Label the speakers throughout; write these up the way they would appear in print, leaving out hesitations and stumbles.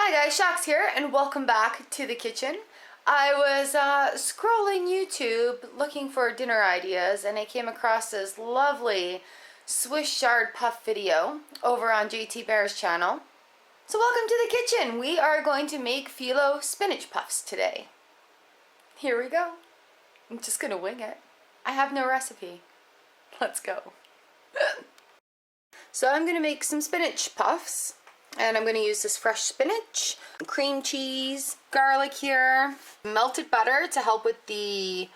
Speaker 1: Hi guys, Chox here and welcome back to the kitchen. I was scrolling YouTube looking for dinner ideas and I came across this lovely Swiss chard puff video over on JT Bear's channel. So welcome to the kitchen. We are going to make phyllo spinach puffs today. Here we go. I'm just gonna wing it. I have no recipe. Let's go. So I'm gonna make some spinach puffs. And I'm going to use this fresh spinach, cream cheese, garlic here, melted butter to help with the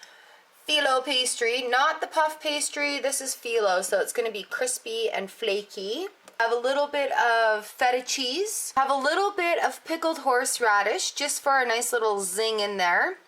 Speaker 1: phyllo pastry, not the puff pastry. This is phyllo, so it's going to be crispy and flaky. I have a little bit of feta cheese. I have a little bit of pickled horseradish just for a nice little zing in there.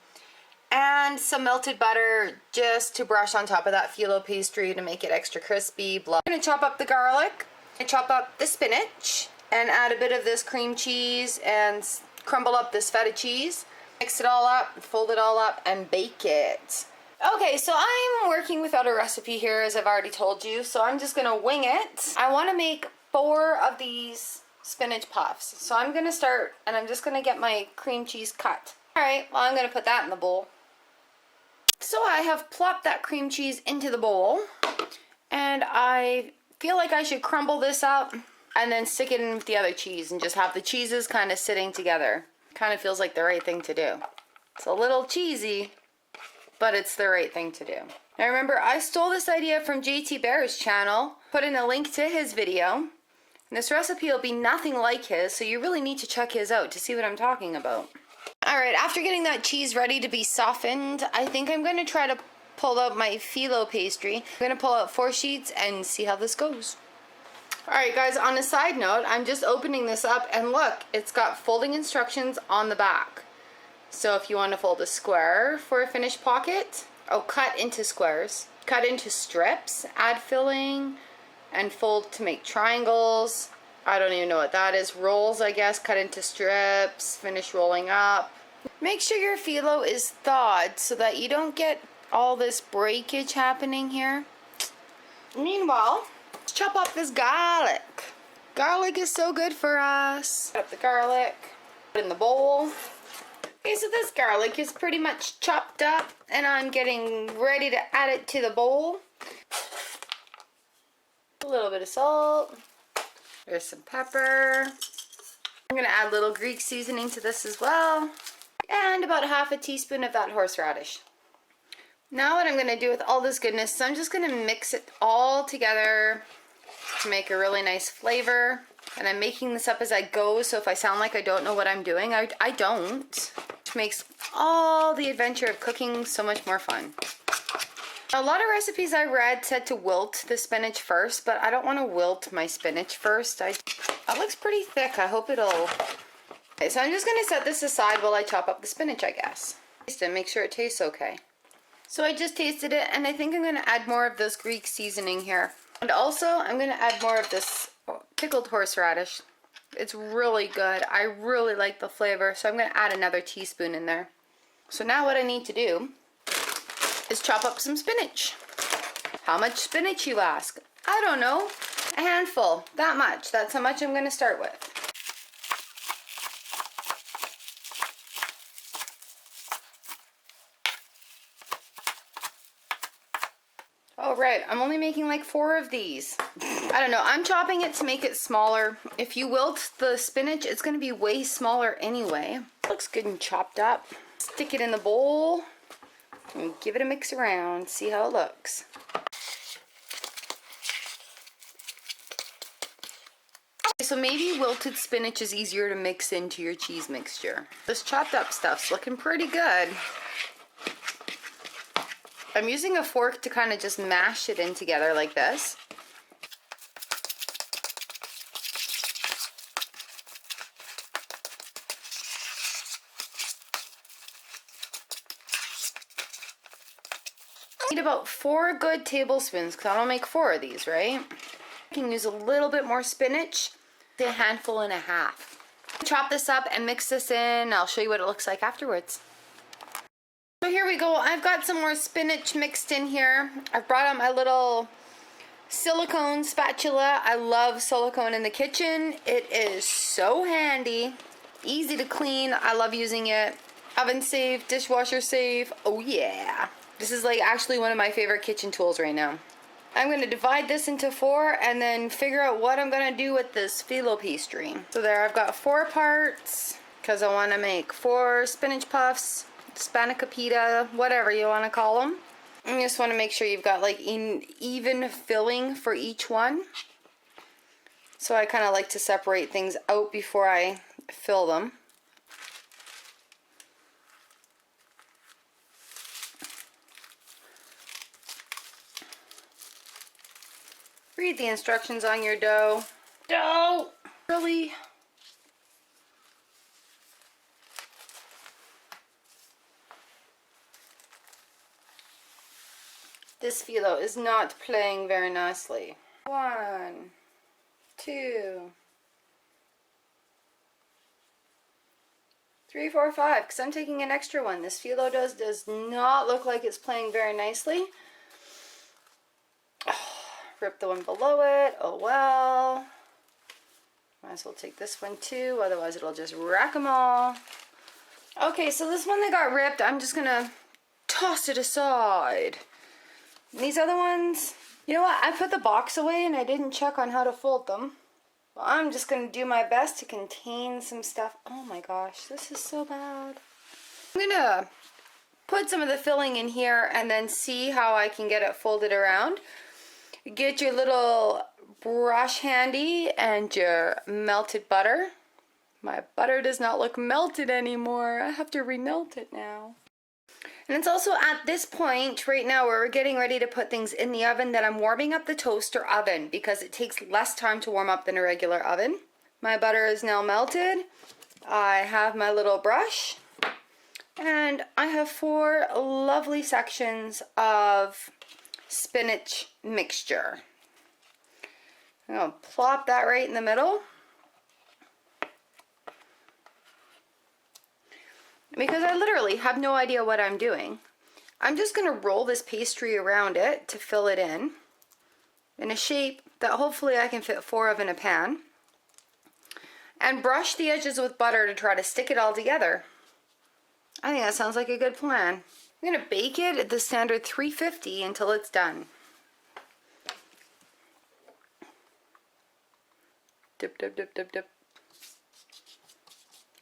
Speaker 1: And some melted butter just to brush on top of that phyllo pastry to make it extra crispy. I'm going to chop up the garlic and chop up the spinach. And add a bit of this cream cheese and crumble up this feta cheese. Mix it all up, fold it all up, and bake it. Okay, so I'm working without a recipe here, as I've already told you, so I'm just gonna wing it. I wanna make 4 of these spinach puffs. So I'm gonna start, and I'm just gonna get my cream cheese cut. All right, well, I'm gonna put that in the bowl. So I have plopped that cream cheese into the bowl, and I feel like I should crumble this up and then stick it in with the other cheese and just have the cheeses kind of sitting together. Kind of feels like the right thing to do. It's a little cheesy, but it's the right thing to do. Now remember, I stole this idea from JT Bear's channel, put in a link to his video, and this recipe will be nothing like his, so you really need to check his out to see what I'm talking about. Alright, after getting that cheese ready to be softened, I think I'm going to try to pull out my phyllo pastry. I'm going to pull out 4 sheets and see how this goes. Alright guys, on a side note, I'm just opening this up and look, it's got folding instructions on the back. So if you want to fold a square for a finished pocket, cut into squares, cut into strips, add filling, and fold to make triangles. I don't even know what that is. Rolls, I guess, cut into strips, finish rolling up. Make sure your phyllo is thawed so that you don't get all this breakage happening here. Meanwhile, let's chop up this garlic. Garlic is so good for us. Cut up the garlic, put it in the bowl. Okay, so this garlic is pretty much chopped up and I'm getting ready to add it to the bowl. A little bit of salt. There's some pepper. I'm gonna add a little Greek seasoning to this as well. And about ½ teaspoon of that horseradish. Now what I'm going to do with all this goodness is I'm just going to mix it all together to make a really nice flavor. And I'm making this up as I go, so if I sound like I don't know what I'm doing, I don't. Which makes all the adventure of cooking so much more fun. A lot of recipes I read said to wilt the spinach first, but I don't want to wilt my spinach first. That looks pretty thick. I hope it'll... Okay, so I'm just going to set this aside while I chop up the spinach, I guess. Taste it, make sure it tastes okay. So I just tasted it, and I think I'm going to add more of this Greek seasoning here. And also, I'm going to add more of this pickled horseradish. It's really good. I really like the flavor, so I'm going to add another teaspoon in there. So now what I need to do is chop up some spinach. How much spinach, you ask? I don't know. A handful. That much. That's how much I'm going to start with. Oh right, I'm only making like 4 of these. I don't know, I'm chopping it to make it smaller. If you wilt the spinach, it's going to be way smaller anyway. Looks good and chopped up. Stick it in the bowl and give it a mix around, see how it looks. So maybe wilted spinach is easier to mix into your cheese mixture. This chopped up stuff's looking pretty good. I'm using a fork to kind of just mash it in together like this. I need about 4 good tablespoons because I'll make 4 of these, right? I can use a little bit more spinach, a handful and a half. Chop this up and mix this in. I'll show you what it looks like afterwards. So here we go. I've got some more spinach mixed in here. I've brought out my little silicone spatula. I love silicone in the kitchen. It is so handy. Easy to clean. I love using it. Oven safe, dishwasher safe. Oh yeah. This is like actually one of my favorite kitchen tools right now. I'm going to divide this into 4 and then figure out what I'm going to do with this phyllo pastry. So there, I've got 4 parts because I want to make 4 spinach puffs, Spinach pita, whatever you want to call them. You just want to make sure you've got like even filling for each one. So I kind of like to separate things out before I fill them. Read the instructions on your dough. Dough! Really? This phyllo is not playing very nicely. 1, 2, 3, 4, 5. Because I'm taking an extra one. This phyllo does not look like it's playing very nicely. Rip the one below it. Oh well. Might as well take this one too, otherwise it'll just wreck them all. Okay, so this one that got ripped, I'm just gonna toss it aside. And these other ones, you know what? I put the box away and I didn't check on how to fold them. Well, I'm just gonna do my best to contain some stuff. Oh my gosh, this is so bad. I'm gonna put some of the filling in here and then see how I can get it folded around. Get your little brush handy and your melted butter. My butter does not look melted anymore. I have to remelt it now. And it's also at this point right now where we're getting ready to put things in the oven that I'm warming up the toaster oven because it takes less time to warm up than a regular oven. My butter is now melted. I have my little brush and I have 4 lovely sections of spinach mixture. I'm going to plop that right in the middle. Because I literally have no idea what I'm doing. I'm just going to roll this pastry around it to fill it in a shape that hopefully I can fit 4 of in a pan. And brush the edges with butter to try to stick it all together. I think that sounds like a good plan. I'm going to bake it at the standard 350 until it's done. Dip, dip, dip, dip, dip.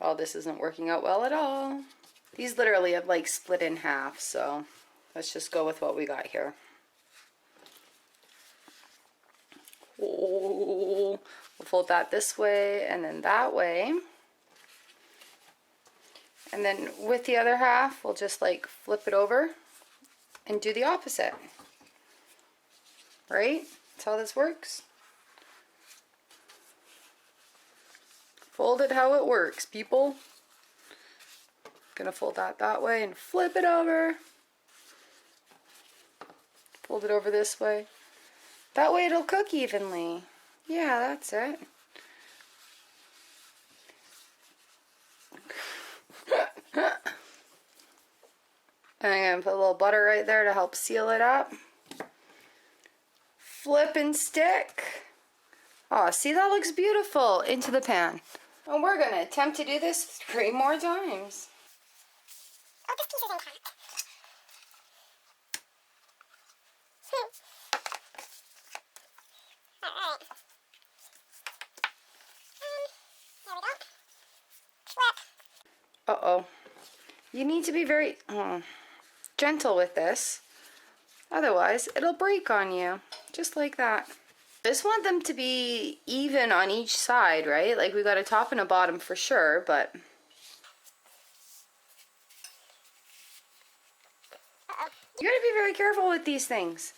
Speaker 1: Oh, this isn't working out well at all. These literally have like split in half, so let's just go with what we got here. Oh, we'll fold that this way and then that way. And then with the other half, we'll just like flip it over and do the opposite. Right? That's how this works. Fold it how it works, people. Gonna fold that way and flip it over. Fold it over this way. That way it'll cook evenly. Yeah, that's it. And I'm gonna put a little butter right there to help seal it up. Flip and stick. Oh, see, that looks beautiful into the pan. And we're gonna attempt to do this 3 more times.
Speaker 2: Oh, this piece isn't cracked. Alright. There we go. Flip.
Speaker 1: Uh-oh. You need to be very gentle with this. Otherwise, it'll break on you. Just like that. Just want them to be even on each side, right? Like we got a top and a bottom for sure, but... You gotta be very careful with these things.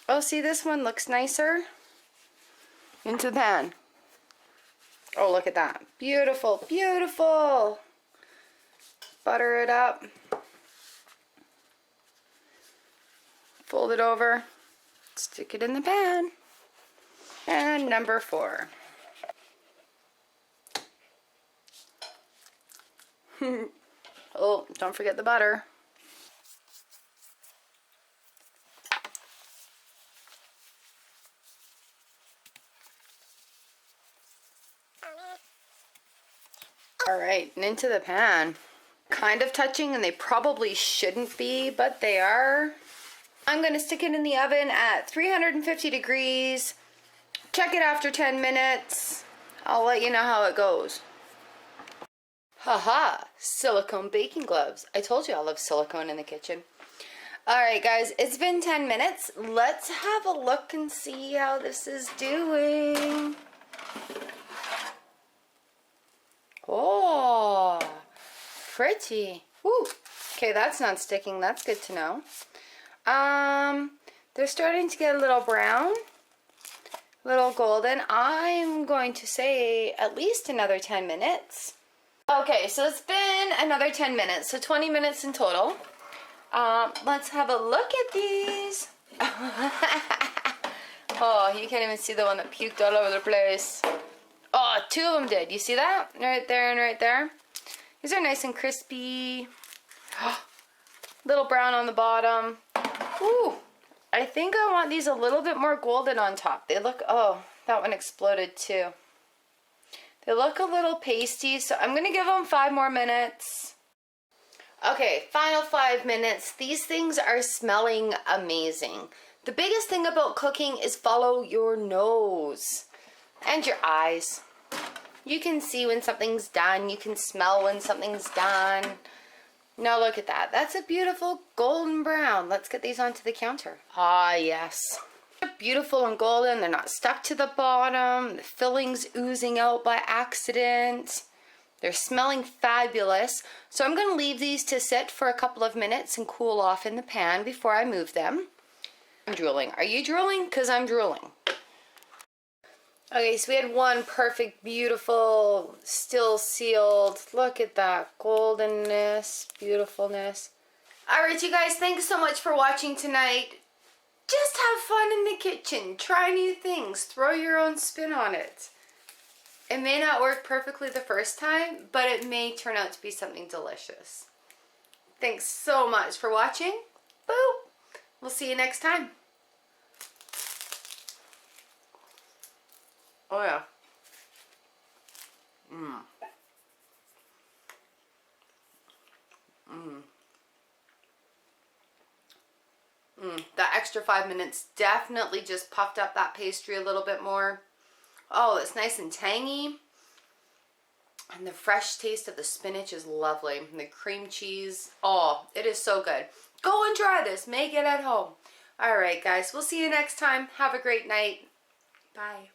Speaker 1: Oh, see, this one looks nicer. Into the pan. Oh, look at that. Beautiful, beautiful. Butter it up. Fold it over. Stick it in the pan. And number 4. Oh, don't forget the butter. All right, and into the pan. Kind of touching, and they probably shouldn't be, but they are. I'm gonna stick it in the oven at 350 degrees. Check it after 10 minutes. I'll let you know how it goes. Haha, silicone baking gloves. I told you I love silicone in the kitchen. Alright guys, it's been 10 minutes. Let's have a look and see how this is doing. Oh, pretty. Woo. Okay, that's not sticking. That's good to know. They're starting to get a little brown, a little golden. I'm going to say at least another 10 minutes. Okay, so it's been another 10 minutes, so 20 minutes in total. Let's have a look at these. Oh, you can't even see the one that puked all over the place. Oh, two of them did. You see that? Right there and right there. These are nice and crispy. Little brown on the bottom. Ooh, I think I want these a little bit more golden on top. They look, oh, that one exploded too. They look a little pasty, so I'm gonna give them 5 more minutes. Okay, final 5 minutes. These things are smelling amazing. The biggest thing about cooking is follow your nose and your eyes. You can see when something's done. You can smell when something's done. Now look at that. That's a beautiful golden brown. Let's get these onto the counter. Ah, yes. They're beautiful and golden. They're not stuck to the bottom. The filling's oozing out by accident. They're smelling fabulous. So I'm going to leave these to sit for a couple of minutes and cool off in the pan before I move them. I'm drooling. Are you drooling? Because I'm drooling. Okay, so we had one perfect, beautiful, still sealed. Look at that goldenness, beautifulness. Alright, you guys, thanks so much for watching tonight. Just have fun in the kitchen. Try new things. Throw your own spin on it. It may not work perfectly the first time, but it may turn out to be something delicious. Thanks so much for watching. Boop. We'll see you next time. Oh yeah. That extra 5 minutes definitely just puffed up that pastry a little bit more. Oh, it's nice and tangy. And the fresh taste of the spinach is lovely. And the cream cheese. Oh, it is so good. Go and try this. Make it at home. Alright guys, we'll see you next time. Have a great night. Bye.